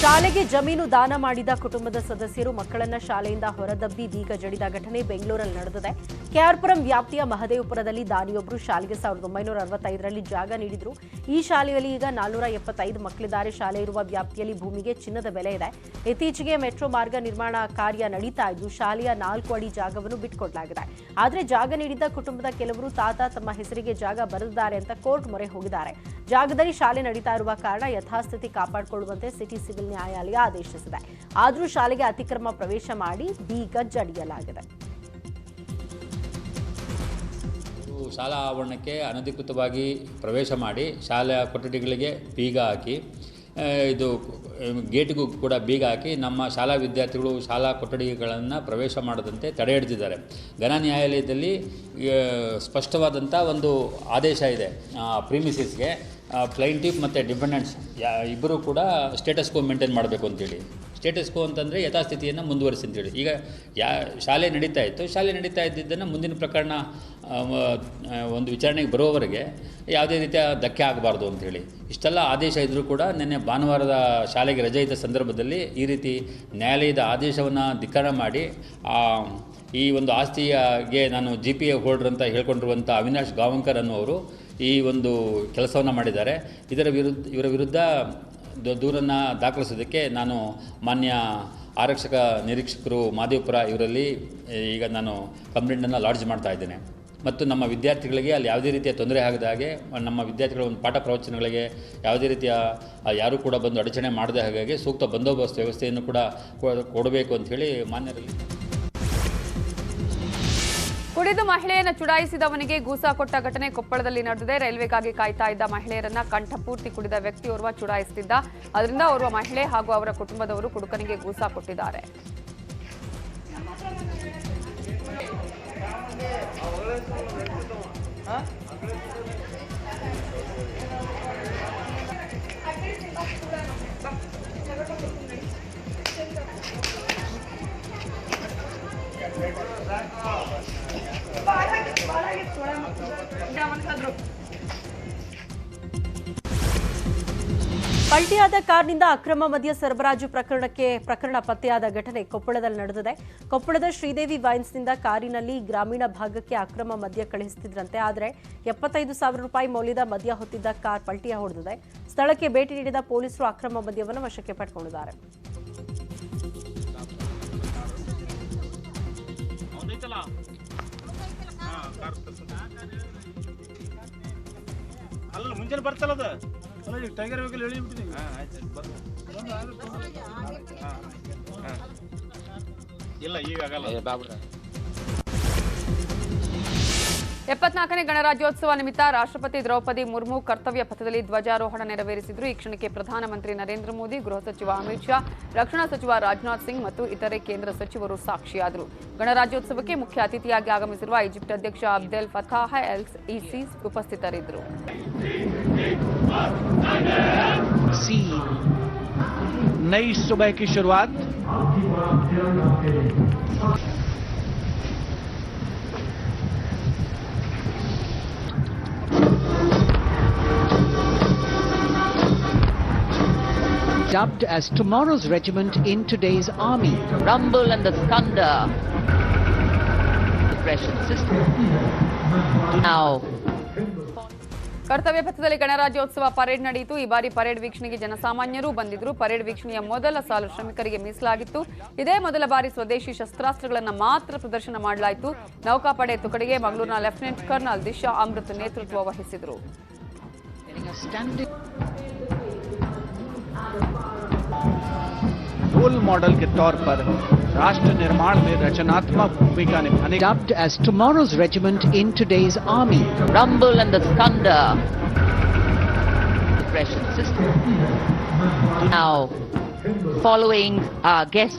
ಶಾಲೆಗೆ ಜಮೀನು ದಾನ ಮಾಡಿದ ಕುಟುಂಬದ ಸದಸ್ಯರು ಮಕ್ಕಳನ್ನ ಶಾಲೆಯಿಂದ ಹೊರದಬ್ಬಿ ಬೀಗ ಜಡಿದ ಘಟನೆ ಬೆಂಗಳೂರಲ್ಲಿ ನಡೆದಿದೆ. ಕೆಆರ್ಪುರಂ ವ್ಯಾಪ್ತಿಯ ಮಹದೇವಪುರದಲ್ಲಿ ದಾನಿಯೊಬ್ಬರು ಶಾಲೆಗೆ 1965ರಲ್ಲಿ ಜಾಗ ನೀಡಿದ್ರು. ಈ ಶಾಲೆಯಲ್ಲಿ ಈಗ 475 ಮಕ್ಕಳಿದ್ದಾರೆ. ಶಾಲೆ ಇರುವ ವ್ಯಾಪ್ತಿಯಲ್ಲಿ ಭೂಮಿಗೆ ಚಿನ್ನದ ಬೆಲೆ ಇದೆ. ಇತ್ತೀಚೆಗೆ ಮೆಟ್ರೋ ಮಾರ್ಗ ನಿರ್ಮಾಣ ಕಾರ್ಯ ನಡೀತಾ ಇದ್ದು ಶಾಲೆಯ 4 ಅಡಿ ಜಾಗವನ್ನು ಬಿಟ್ಟುಕೊಡಲಾಗಿದೆ. ಆದರೆ ಜಾಗ ನೀಡಿದ್ದ ಕುಟುಂಬದ ಕೆಲವರು ತಾತ ತಮ್ಮ ಹೆಸರಿಗೆ ಜಾಗ ಬರೆದಿದ್ದಾರೆ ಅಂತ ಕೋರ್ಟ್ ಮೊರೆ ಹೋಗಿದ್ದಾರೆ. ಜಾಗದಲ್ಲಿ ಶಾಲೆ ನಡೀತಾ ಇರುವ ಕಾರಣ ಯಥಾಸ್ಥಿತಿ ಕಾಪಾಡಿಕೊಳ್ಳುವಂತೆ ಸಿಟಿ ಸಿವಿಲ್ ನ್ಯಾಯಾಲಯ ಆದೇಶಿಸಿದೆ. ಆದರೂ ಶಾಲೆಗೆ ಅತಿಕ್ರಮ ಪ್ರವೇಶ ಮಾಡಿ ಬೀಗ ಜಡಿಯಲಾಗಿದೆ. ಶಾಲಾ ಆವರಣಕ್ಕೆ ಅನಧಿಕೃತವಾಗಿ ಪ್ರವೇಶ ಮಾಡಿ ಶಾಲೆಯ ಕೊಠಡಿಗಳಿಗೆ ಬೀಗ ಹಾಕಿ ಇದು ಗೇಟಿಗೂ ಕೂಡ ಬೀಗ ಹಾಕಿ ನಮ್ಮ ಶಾಲಾ ವಿದ್ಯಾರ್ಥಿಗಳು ಶಾಲಾ ಕೊಠಡಿಗಳನ್ನು ಪ್ರವೇಶ ಮಾಡದಂತೆ ತಡೆ ಹಿಡಿದಿದ್ದಾರೆ. ಘನ ನ್ಯಾಯಾಲಯದಲ್ಲಿ ಸ್ಪಷ್ಟವಾದಂಥ ಒಂದು ಆದೇಶ ಇದೆ. ಪ್ರೀಮಿಸಿಸ್ಗೆ ಪ್ಲೈಂಟಿಫ್ ಮತ್ತು ಡಿಫೆಂಡೆಂಟ್ಸ್ ಇಬ್ಬರು ಕೂಡ ಸ್ಟೇಟಸ್ ಕೋ ಮೇಂಟೈನ್ ಮಾಡಬೇಕು ಅಂತೇಳಿ. ಸ್ಟೇಟಸ್ ಕೋ ಅಂತಂದರೆ ಯಥಾಸ್ಥಿತಿಯನ್ನು ಮುಂದುವರಿಸಿ ಅಂತೇಳಿ. ಈಗ ಶಾಲೆ ನಡೀತಾ ಇತ್ತು. ಶಾಲೆ ನಡೀತಾ ಇದ್ದಿದ್ದನ್ನು ಮುಂದಿನ ಪ್ರಕರಣ ಒಂದು ವಿಚಾರಣೆಗೆ ಬರುವವರೆಗೆ ಯಾವುದೇ ರೀತಿಯ ಧಕ್ಕೆ ಆಗಬಾರ್ದು ಅಂಥೇಳಿ ಇಷ್ಟೆಲ್ಲ ಆದೇಶ ಇದ್ದರೂ ಕೂಡ ನಿನ್ನೆ ಭಾನುವಾರದ ಶಾಲೆಗೆ ರಜೆ ಇದ್ದ ಸಂದರ್ಭದಲ್ಲಿ ಈ ರೀತಿ ನ್ಯಾಯಾಲಯದ ಆದೇಶವನ್ನು ಧಿಕ್ಕಾರ ಮಾಡಿ ಈ ಒಂದು ಆಸ್ತಿಗೆ ನಾನು GPA ಹೋಲ್ಡರ್ ಅಂತ ಹೇಳ್ಕೊಂಡಿರುವಂಥ ಅವಿನಾಶ್ ಗಾವಂಕರ್ ಅನ್ನುವರು ಈ ಒಂದು ಕೆಲಸವನ್ನು ಮಾಡಿದ್ದಾರೆ. ಇವರ ವಿರುದ್ಧ ದೂರನ್ನು ದಾಖಲಿಸೋದಕ್ಕೆ ನಾನು ಮಾನ್ಯ ಆರಕ್ಷಕ ನಿರೀಕ್ಷಕರು ಮಾದೇವಪುರ ಇವರಲ್ಲಿ ಈಗ ನಾನು ಕಂಪ್ಲೇಂಟನ್ನು ಲಾಡ್ಜ್ ಮಾಡ್ತಾ ಇದ್ದೇನೆ. ಮತ್ತು ನಮ್ಮ ವಿದ್ಯಾರ್ಥಿಗಳಿಗೆ ಅಲ್ಲಿ ಯಾವುದೇ ರೀತಿಯ ತೊಂದರೆ ಆಗದ ಹಾಗೆ ನಮ್ಮ ವಿದ್ಯಾರ್ಥಿಗಳ ಒಂದು ಪಾಠ ಪ್ರವಚನಗಳಿಗೆ ಯಾವುದೇ ರೀತಿಯ ಯಾರೂ ಕೂಡ ಬಂದು ಅಡಚಣೆ ಮಾಡದೆ ಹಾಗಾಗಿ ಸೂಕ್ತ ಬಂದೋಬಸ್ತ್ ವ್ಯವಸ್ಥೆಯನ್ನು ಕೂಡ ಕೊಡಬೇಕು ಅಂಥೇಳಿ ಮಾನ್ಯರಲ್ಲಿ. ಕುಡಿದು ಮಹಿಳೆಯನ್ನು ಚುಡಾಯಿಸಿದವನಿಗೆ ಗೂಸಾ ಕೊಟ್ಟ ಘಟನೆ ಕೊಪ್ಪಳದಲ್ಲಿ ನಡೆದಿದೆ. ರೈಲ್ವೆಗಾಗಿ ಕಾಯ್ತಾ ಇದ್ದ ಮಹಿಳೆಯರನ್ನ ಕಂಠಪೂರ್ತಿ ಕುಡಿದ ವ್ಯಕ್ತಿಯೋರ್ವ ಚುಡಾಯಿಸುತ್ತಿದ್ದ. ಅದರಿಂದ ಓರ್ವ ಮಹಿಳೆ ಹಾಗೂ ಅವರ ಕುಟುಂಬದವರು ಕುಡುಕನಿಗೆ ಗೂಸಾ ಕೊಟ್ಟಿದ್ದಾರೆ. ಪಲ್ಟಿಯಾದ ಕಾರ್ನಿಂದ ಅಕ್ರಮ ಮದ್ಯ ಸರಬರಾಜು ಪ್ರಕರಣ ಪತ್ತೆಯಾದ ಘಟನೆ ಕೊಪ್ಪಳದಲ್ಲಿ ನಡೆದಿದೆ. ಕೊಪ್ಪಳದ ಶ್ರೀದೇವಿ ವೈನ್ಸ್ನಿಂದ ಕಾರಿನಲ್ಲಿ ಗ್ರಾಮೀಣ ಭಾಗಕ್ಕೆ ಅಕ್ರಮ ಮದ್ಯ ಕಳುಹಿಸುತ್ತಿದ್ರಂತೆ. ಆದರೆ 75,000 ರೂಪಾಯಿ ಮೌಲ್ಯದ ಮದ್ಯ ಹೊತ್ತಿದ್ದ ಕಾರ್ ಪಲ್ಟಿಯ ಹೊಡೆದಿದೆ. ಸ್ಥಳಕ್ಕೆ ಭೇಟಿ ನೀಡಿದ ಪೊಲೀಸರು ಅಕ್ರಮ ಮದ್ಯವನ್ನು ವಶಕ್ಕೆ ಪಡೆದುಕೊಂಡಿದ್ದಾರೆ. ಮುಂಜಾನೆ ಬರ್ತಲ್ಲ ಟೈಗರ್ ವೆಹಿಕಲ್ ಹೇಳಿಬಿಟ್ಟಿದ್ದೀವಿ. ಇಲ್ಲ ಈಗ ಆಗಲ್ಲ. 74ನೇ ಗಣರಾಜ್ಯೋತ್ಸವ ನಿಮಿತ್ತ ರಾಷ್ಟ್ರಪತಿ ದ್ರೌಪದಿ ಮುರ್ಮು ಕರ್ತವ್ಯ ಪಥದಲ್ಲಿ ಧ್ವಜಾರೋಹಣ ನೆರವೇರಿಸಿದ್ರು. ಈ ಕ್ಷಣಕ್ಕೆ ಪ್ರಧಾನಮಂತ್ರಿ ನರೇಂದ್ರ ಮೋದಿ, ಗೃಹ ಸಚಿವ ಅಮಿತ್ ಶಾ, ರಕ್ಷಣಾ ಸಚಿವ ರಾಜನಾಥ್ ಸಿಂಗ್ ಮತ್ತು ಇತರೆ ಕೇಂದ್ರ ಸಚಿವರು ಸಾಕ್ಷಿಯಾದರು. ಗಣರಾಜ್ಯೋತ್ಸವಕ್ಕೆ ಮುಖ್ಯ ಅತಿಥಿಯಾಗಿ ಆಗಮಿಸಿರುವ ಈಜಿಪ್ಟ್ ಅಧ್ಯಕ್ಷ ಅಬ್ದೆಲ್ ಫತಾಹ್ ಎಲ್ ಸಿಸಿ ಉಪಸ್ಥಿತರಿದ್ದರು. नई सुबह की शुरुआत dubbed as tomorrow's regiment in today's army. Rumble and the thunder. Repression system. Now. ಕರ್ತವ್ಯ ಪಥದಲ್ಲಿ ಗಣರಾಜ್ಯೋತ್ಸವ ಪರೇಡ್ ನಡೆಯಿತು. ಈ ಬಾರಿ ಪರೇಡ್ ವೀಕ್ಷಣೆಗೆ ಜನಸಾಮಾನ್ಯರು ಬಂದಿದ್ರು. ಪರೇಡ್ ವೀಕ್ಷಣೆಯ ಮೊದಲ ಸಾಲು ಶ್ರಮಿಕರಿಗೆ ಮೀಸಲಾಗಿತ್ತು. ಇದೇ ಮೊದಲ ಬಾರಿ ಸ್ವದೇಶಿ ಶಸ್ತ್ರಾಸ್ತ್ರಗಳನ್ನು ಮಾತ್ರ ಪ್ರದರ್ಶನ ಮಾಡಲಾಯಿತು. ನೌಕಾಪಡೆ ತುಕಡಿಗೆ ಮಂಗಳೂರಿನ ಲೆಫ್ಟಿನೆಂಟ್ ಕರ್ನಲ್ ದಿಶಾ ಅಮೃತ್ ನೇತೃತ್ವ ವಹಿಸಿದರು. रोल मॉडल के तौर पर राष्ट्र निर्माण में रचनात्मक भूमिका निभाने dubbed as tomorrow's regiment in today's army. Rumble and the thunder. Repression system. Now, following our guest.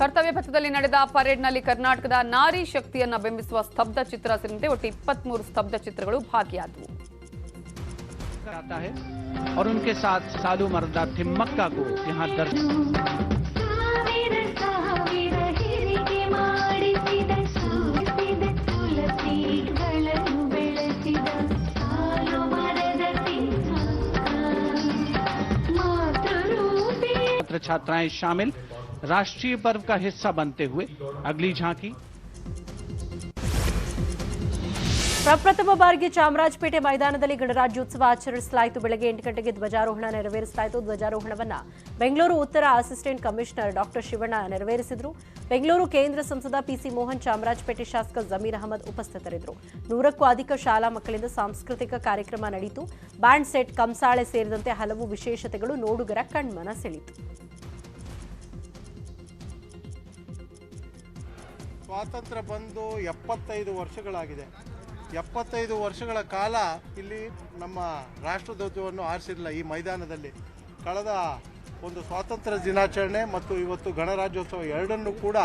ಕರ್ತವ್ಯ ಪಥದಲ್ಲಿ ನಡೆದ ಪರೇಡ್ನಲ್ಲಿ ಕರ್ನಾಟಕದ ನಾರಿ ಶಕ್ತಿಯನ್ನು ಬಿಂಬಿಸುವ ಸ್ತಬ್ಧ ಚಿತ್ರ ಸೇರಿದಂತೆ ಒಟ್ಟು 23 ಸ್ತಬ್ಧ ಚಿತ್ರಗಳು ಭಾಗಿಯಾದವು. आता है और उनके साथ सालू मर्दा थिम्मक्का को यहाँ दर्ज छात्र छात्राएं शामिल राष्ट्रीय पर्व का हिस्सा बनते हुए अगली झांकी ಪ್ರಪ್ರಥಮ ಬಾರಿಗೆ ಚಾಮರಾಜಪೇಟೆ ಮೈದಾನದಲ್ಲಿ ಗಣರಾಜ್ಯೋತ್ಸವ ಆಚರಿಸಲಾಯಿತು. ಬೆಳಗ್ಗೆ 8 ಗಂಟೆಗೆ ಧ್ವಜಾರೋಹಣ ನೆರವೇರಿಸಲಾಯಿತು. ಧ್ವಜಾರೋಹಣವನ್ನು ಬೆಂಗಳೂರು ಉತ್ತರ ಅಸಿಸ್ಟೆಂಟ್ ಕಮಿಷನರ್ ಡಾಕ್ಟರ್ ಶಿವಣ್ಣ ನೆರವೇರಿಸಿದರು. ಬೆಂಗಳೂರು ಕೇಂದ್ರ ಸಂಸದ ಪಿಸಿ ಮೋಹನ್, ಚಾಮರಾಜಪೇಟೆ ಶಾಸಕ ಜಮೀರ್ ಅಹಮದ್ ಉಪಸ್ಥಿತರಿದ್ದರು. 100ಕ್ಕೂ ಅಧಿಕ ಶಾಲಾ ಮಕ್ಕಳಿಂದ ಸಾಂಸ್ಕೃತಿಕ ಕಾರ್ಯಕ್ರಮ ನಡೆಯಿತು. ಬ್ಯಾಂಡ್ ಸೆಟ್, ಕಂಸಾಳೆ ಸೇರಿದಂತೆ ಹಲವು ವಿಶೇಷತೆಗಳು ನೋಡುಗರ ಕಣ್ಮನ ಸೆಳೆಯಿತು. ಸ್ವಾತಂತ್ರ್ಯ ಬಂದು 75 ವರ್ಷಗಳಾಗಿದೆ. 75 ವರ್ಷಗಳ ಕಾಲ ಇಲ್ಲಿ ನಮ್ಮ ರಾಷ್ಟ್ರಧ್ವಜವನ್ನು ಆರಿಸಿರಲಿಲ್ಲ ಈ ಮೈದಾನದಲ್ಲಿ. ಕಳೆದ ಒಂದು ಸ್ವಾತಂತ್ರ್ಯ ದಿನಾಚರಣೆ ಮತ್ತು ಇವತ್ತು ಗಣರಾಜ್ಯೋತ್ಸವ ಎರಡನ್ನೂ ಕೂಡ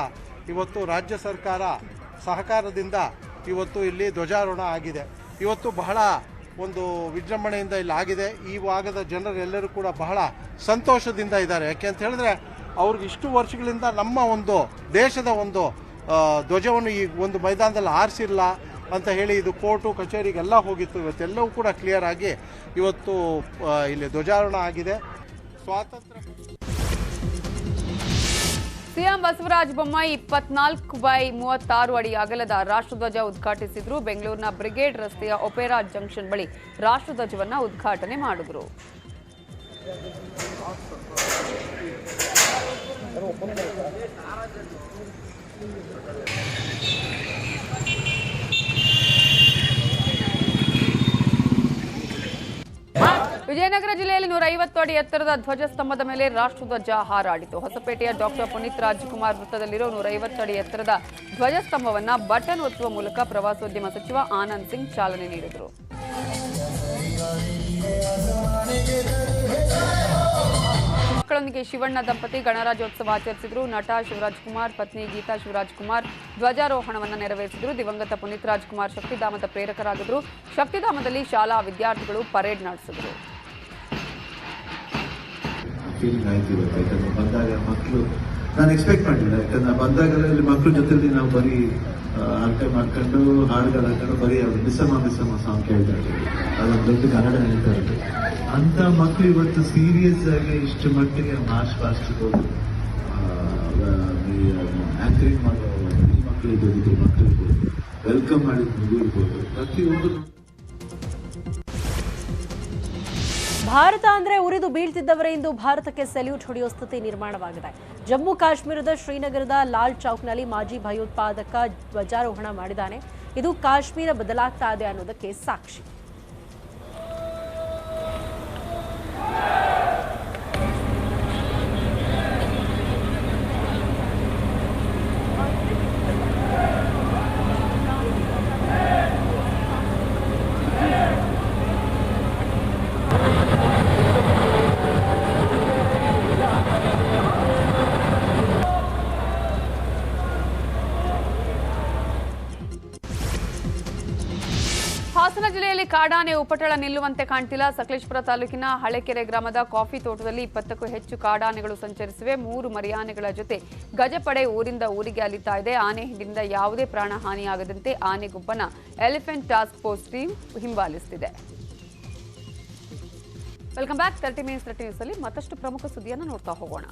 ಇವತ್ತು ರಾಜ್ಯ ಸರ್ಕಾರ ಸಹಕಾರದಿಂದ ಇವತ್ತು ಇಲ್ಲಿ ಧ್ವಜಾರೋಹಣ ಆಗಿದೆ. ಇವತ್ತು ಬಹಳ ಒಂದು ವಿಜೃಂಭಣೆಯಿಂದ ಇಲ್ಲಿ ಆಗಿದೆ. ಈ ಭಾಗದ ಜನರೆಲ್ಲರೂ ಕೂಡ ಬಹಳ ಸಂತೋಷದಿಂದ ಇದ್ದಾರೆ. ಯಾಕೆ ಅಂತ ಹೇಳಿದ್ರೆ ಅವ್ರಿಗೆ ಇಷ್ಟು ವರ್ಷಗಳಿಂದ ನಮ್ಮ ಒಂದು ದೇಶದ ಒಂದು ಧ್ವಜವನ್ನು ಈ ಒಂದು ಮೈದಾನದಲ್ಲಿ ಆರಿಸಿಲ್ಲ ಅಂತ ಹೇಳಿ ಇದು ಕೋರ್ಟು ಕಚೇರಿಗೆಲ್ಲ ಹೋಗಿತ್ತು. ಇವತ್ತೆಲ್ಲವೂ ಕೂಡ ಕ್ಲಿಯರ್ ಆಗಿ ಇವತ್ತು ಇಲ್ಲಿ ಧ್ವಜಾರೋಹಣ ಆಗಿದೆ. ಸ್ವಾತಂತ್ರ್ಯ ಸಿಎಂ ಬಸವರಾಜ ಬೊಮ್ಮಾಯಿ 24x36 ಅಡಿ ಅಗಲದ ರಾಷ್ಟ್ರಧ್ವಜ ಉದ್ಘಾಟಿಸಿದ್ರು. ಬೆಂಗಳೂರಿನ ಬ್ರಿಗೇಡ್ ರಸ್ತೆಯ ಒಪೆರಾ ಜಂಕ್ಷನ್ ಬಳಿ ರಾಷ್ಟ್ರಧ್ವಜವನ್ನ ಉದ್ಘಾಟನೆ ಮಾಡಿದ್ರು. ವಿಜಯನಗರ ಜಿಲ್ಲೆಯಲ್ಲಿ 150 ಅಡಿ ಎತ್ತರದ ಧ್ವಜಸ್ತಂಭದ ಮೇಲೆ ರಾಷ್ಟ್ರಧ್ವಜ ಹಾರಾಡಿತು. ಹೊಸಪೇಟೆಯ ಡಾಕ್ಟರ್ ಪುನೀತ್ ರಾಜ್ಕುಮಾರ್ ವೃತ್ತದಲ್ಲಿರೋ 150 ಅಡಿ ಎತ್ತರದ ಧ್ವಜಸ್ತಂಭವನ್ನ ಬಟನ್ ಒತ್ತುವ ಮೂಲಕ ಪ್ರವಾಸೋದ್ಯಮ ಸಚಿವ ಆನಂದ್ ಸಿಂಗ್ ಚಾಲನೆ ನೀಡಿದರು. ಮಕ್ಕಳೊಂದಿಗೆ ಶಿವಣ್ಣ ದಂಪತಿ ಗಣರಾಜ್ಯೋತ್ಸವ ಆಚರಿಸಿದರು. ನಟ ಶಿವರಾಜ್ ಕುಮಾರ್ ಪತ್ನಿ ಗೀತಾ ಶಿವರಾಜ್ ಕುಮಾರ್ ಧ್ವಜಾರೋಹಣವನ್ನು ನೆರವೇರಿಸಿದರು. ದಿವಂಗತ ಪುನೀತ್ ರಾಜ್ಕುಮಾರ್ ಶಕ್ತಿಧಾಮದ ಪ್ರೇರಕರಾಗಿದ್ದರು. ಶಕ್ತಿಧಾಮದಲ್ಲಿ ಶಾಲಾ ವಿದ್ಯಾರ್ಥಿಗಳು ಪರೇಡ್ ನಡೆಸಿದರು. ನಾನು ಎಕ್ಸ್ಪೆಕ್ಟ್ ಮಾಡಿಲ್ಲ. ಯಾಕಂದ್ರೆ ಬಂದಾಗ ಮಕ್ಕಳ ಜೊತೆಲಿ ನಾವು ಬರೀ ಆಟ ಮಾಡ್ಕೊಂಡು ಹಾಡುಗಳು ಹಾಕೊಂಡು ಬರೀ ಅವ್ರು ಮಿಸಮ ಸಾಂಗ್ ಕೇಳ್ತಾ ಇದ್ದೀವಿ. ಅದೊಂದು ದೊಡ್ಡ ಕನ್ನಡ ಹೇಳ್ತಾ ಇರೋದು. ಅಂತ ಮಕ್ಕಳು ಇವತ್ತು ಸೀರಿಯಸ್ ಆಗಿ ಇಷ್ಟು ಮಟ್ಟಿಗೆ ಮಾರ್ಚ್ ಪಾಸ್ಟ್ ಆಂಕರಿಂಗ್ ಮಾಡೋ ಮಕ್ಕಳಿರ್ಬೋದು, ಮಕ್ಕಳಿರ್ಬೋದು, ವೆಲ್ಕಮ್ ಮಾಡಿದ ಮಗು ಇರ್ಬೋದು, ಪ್ರತಿಯೊಂದು. ಭಾರತ ಅಂದ್ರೆ ಉರಿದು ಬೀಳ್ತಿದ್ದವರೇ ಇಂದು ಭಾರತಕ್ಕೆ ಸೆಲ್ಯೂಟ್ ಹೊಡೆಯುವ ಸ್ಥಿತಿ ನಿರ್ಮಾಣವಾಗಿದೆ. ಜಮ್ಮು ಕಾಶ್ಮೀರದ ಶ್ರೀನಗರದ ಲಾಲ್ ಚೌಕ್ನಲ್ಲಿ ಮಾಜಿ ಭಯೋತ್ಪಾದಕ ಧ್ವಜಾರೋಹಣ ಮಾಡಿದ್ದಾನೆ. ಇದು ಕಾಶ್ಮೀರ ಬದಲಾಗ್ತಾ ಇದೆ ಅನ್ನೋದಕ್ಕೆ ಸಾಕ್ಷಿ. ಹಾಸನ ಜಿಲ್ಲೆಯಲ್ಲಿ ಕಾಡಾನೆ ಉಪಟಳ ನಿಲ್ಲುವಂತೆ ಕಾಣ್ತಿಲ್ಲ. ಸಕಲೇಶಪುರ ತಾಲೂಕಿನ ಹಳೆಕೆರೆ ಗ್ರಾಮದ ಕಾಫಿ ತೋಟದಲ್ಲಿ 20ಕ್ಕೂ ಹೆಚ್ಚು ಕಾಡಾನೆಗಳು ಸಂಚರಿಸಿವೆ. 3 ಮರಿಯಾನೆಗಳ ಜೊತೆ ಗಜಪಡೆ ಊರಿಂದ ಊರಿಗೆ ಅಲಿತಾ ಇದೆ. ಆನೆ ಹಿಂಡಿನಿಂದ ಯಾವುದೇ ಪ್ರಾಣ ಹಾನಿಯಾಗದಂತೆ ಆನೆಗೊಬ್ಬನ ಎಲಿಫೆಂಟ್ ಟಾಸ್ಕ್ ಫೋರ್ಸ್ ಟೀಮ್ ಹಿಂಬಾಲಿಸುತ್ತಿದೆ. Welcome back. 30 Minutes 30 News ಅಲ್ಲಿ ಮತ್ತಷ್ಟು ಪ್ರಮುಖ ಸುದ್ದಿಯನ್ನು ನೋಡ್ತಾ ಹೋಗೋಣ.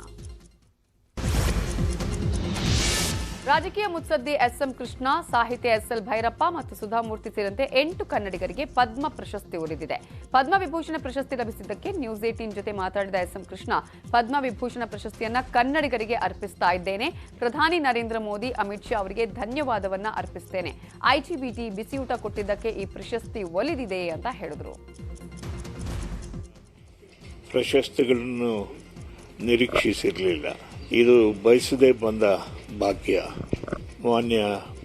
ರಾಜಕೀಯ ಮುತ್ಸದ್ದಿ ಎಸ್ಎಂ ಕೃಷ್ಣ, ಸಾಹಿತ್ಯ ಎಸ್ಎಲ್ ಭೈರಪ್ಪ ಮತ್ತು ಸುಧಾಮೂರ್ತಿ ಸೇರಿದಂತೆ 8 ಕನ್ನಡಿಗರಿಗೆ ಪದ್ಮ ಪ್ರಶಸ್ತಿ ಒಲಿದಿದೆ. ಪದ್ಮ ವಿಭೂಷಣ ಪ್ರಶಸ್ತಿ ಲಭಿಸಿದ್ದಕ್ಕೆ ನ್ಯೂಸ್ 18 ಜೊತೆ ಮಾತಾಡಿದ ಎಸ್ಎಂ ಕೃಷ್ಣ, ಪದ್ಮ ವಿಭೂಷಣ ಪ್ರಶಸ್ತಿಯನ್ನ ಕನ್ನಡಿಗರಿಗೆ ಅರ್ಪಿಸ್ತಾ ಇದ್ದೇನೆ. ಪ್ರಧಾನಿ ನರೇಂದ್ರ ಮೋದಿ, ಅಮಿತ್ ಶಾ ಅವರಿಗೆ ಧನ್ಯವಾದವನ್ನ ಅರ್ಪಿಸ್ತೇನೆ. ಐಜಿಬಿಟಿ ಬಿಸಿಯೂಟ ಕೊಟ್ಟಿದ್ದಕ್ಕೆ ಈ ಪ್ರಶಸ್ತಿ ಒಲಿದಿದೆ ಅಂತ ಹೇಳಿದ್ರು. ಪ್ರಶಸ್ತಿಗಳನ್ನು ನಿರೀಕ್ಷಿಸಿರಲಿಲ್ಲ. ಇದು ಬಯಸದೇ ಬಂದ ಭಾಗ್ಯ. ಮಾನ್ಯ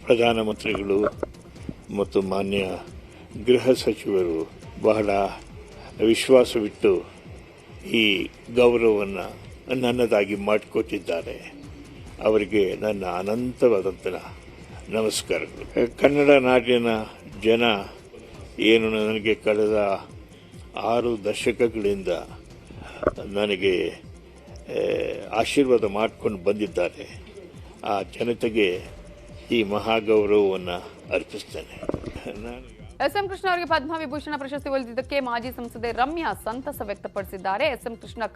ಪ್ರಧಾನಮಂತ್ರಿಗಳು ಮತ್ತು ಮಾನ್ಯ ಗೃಹ ಸಚಿವರು ಬಹಳ ವಿಶ್ವಾಸವಿಟ್ಟು ಈ ಗೌರವವನ್ನು ನನ್ನದಾಗಿ ಮಾಡಿಕೊಟ್ಟಿದ್ದಾರೆ. ಅವರಿಗೆ ನನ್ನ ಅನಂತವಾದಂಥ ನಮಸ್ಕಾರಗಳು. ಕನ್ನಡ ನಾಡಿನ ಜನ ಏನು ನನಗೆ ಕಳೆದ 6 ದಶಕಗಳಿಂದ ನನಗೆ ಆಶೀರ್ವಾದ ಮಾಡಿಕೊಂಡು ಬಂದಿದ್ದಾರೆ. ಆ ಜನತೆಗೆ ಈ ಮಹಾಗೌರವವನ್ನು ಅರ್ಪಿಸ್ತೇನೆ. ಎಸ್ಎಂ ಕೃಷ್ಣ ಅವರಿಗೆ ಪದ್ಮ ವಿಭೂಷಣ ಪ್ರಶಸ್ತಿ ಒಲಿದಿದ್ದಕ್ಕೆ ಮಾಜಿ ಸಂಸದೆ ರಮ್ಯಾ ಸಂತಸ ವ್ಯಕ್ತಪಡಿಸಿದ್ದಾರೆ. ಎಸ್ಎಂ ಕೃಷ್ಣ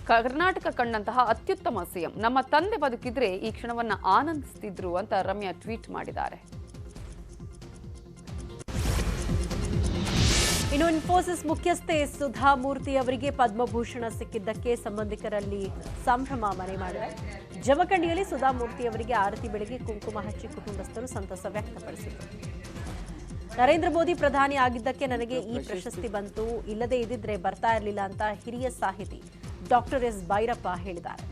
ಕರ್ನಾಟಕ ಕಂಡಂತಹ ಅತ್ಯುತ್ತಮ ಸಿಎಂ. ನಮ್ಮ ತಂದೆ ಬದುಕಿದ್ರೆ ಈ ಕ್ಷಣವನ್ನ ಆನಂದಿಸುತ್ತಿದ್ರು ಅಂತ ರಮ್ಯಾ ಟ್ವೀಟ್ ಮಾಡಿದ್ದಾರೆ. ಇನ್ನು ಇನ್ಫೋಸಿಸ್ ಮುಖ್ಯಸ್ಥೆ ಸುಧಾಮೂರ್ತಿ ಅವರಿಗೆ ಪದ್ಮಭೂಷಣ ಸಿಕ್ಕಿದ್ದಕ್ಕೆ ಸಂಬಂಧಿಕರಲ್ಲಿ ಸಂಭ್ರಮ ಮನೆ ಮಾಡಿದೆ. ಜಮಖಂಡಿಯಲ್ಲಿ ಸುಧಾಮೂರ್ತಿ ಅವರಿಗೆ ಆರತಿ ಬೆಳಗ್ಗೆ ಕುಂಕುಮ ಹಚ್ಚಿ ಕುಟುಂಬಸ್ಥರು ಸಂತಸ ವ್ಯಕ್ತಪಡಿಸಿದರು. ನರೇಂದ್ರ ಮೋದಿ ಪ್ರಧಾನಿ ಆಗಿದ್ದಕ್ಕೆ ನನಗೆ ಈ ಪ್ರಶಸ್ತಿ ಬಂತು, ಇಲ್ಲದೇ ಇದ್ದಿದ್ರೆ ಬರ್ತಾ ಇರಲಿಲ್ಲ ಅಂತ ಹಿರಿಯ ಸಾಹಿತಿ ಡಾಕ್ಟರ್ ಎಸ್ ಭೈರಪ್ಪ ಹೇಳಿದ್ದಾರೆ.